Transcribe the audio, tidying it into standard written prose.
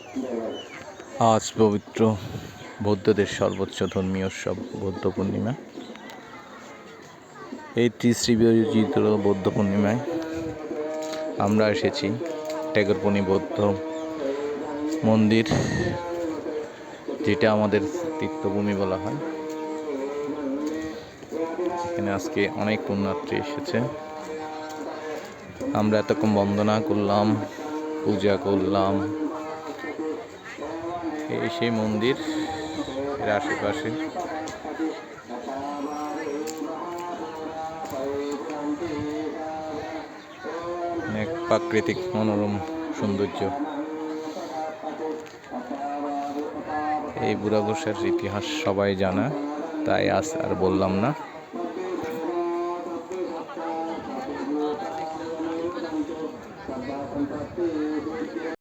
আজ পবিত্র বৌদ্ধদের সর্বোচ্চ ধর্মীয় উৎসব বৌদ্ধ পূর্ণিমা। এই শ্রী বিরচিত বৌদ্ধ পূর্ণিমায় আমরা এসেছি টেগরপনি বৌদ্ধ মন্দির, যেটা আমাদের তীর্থভূমি বলা হয়। এখানে আজকে অনেক পুণ্যার্থী এসেছে। আমরা এতক্ষণ বন্দনা করলাম, পূজা করলাম। এই সেই মন্দির, এর আশেপাশে অনেক প্রাকৃতিক মনোরম সৌন্দর্য। এই বুড়াঘোষার ইতিহাস সবাই জানা, তাই আজ আর বললাম না।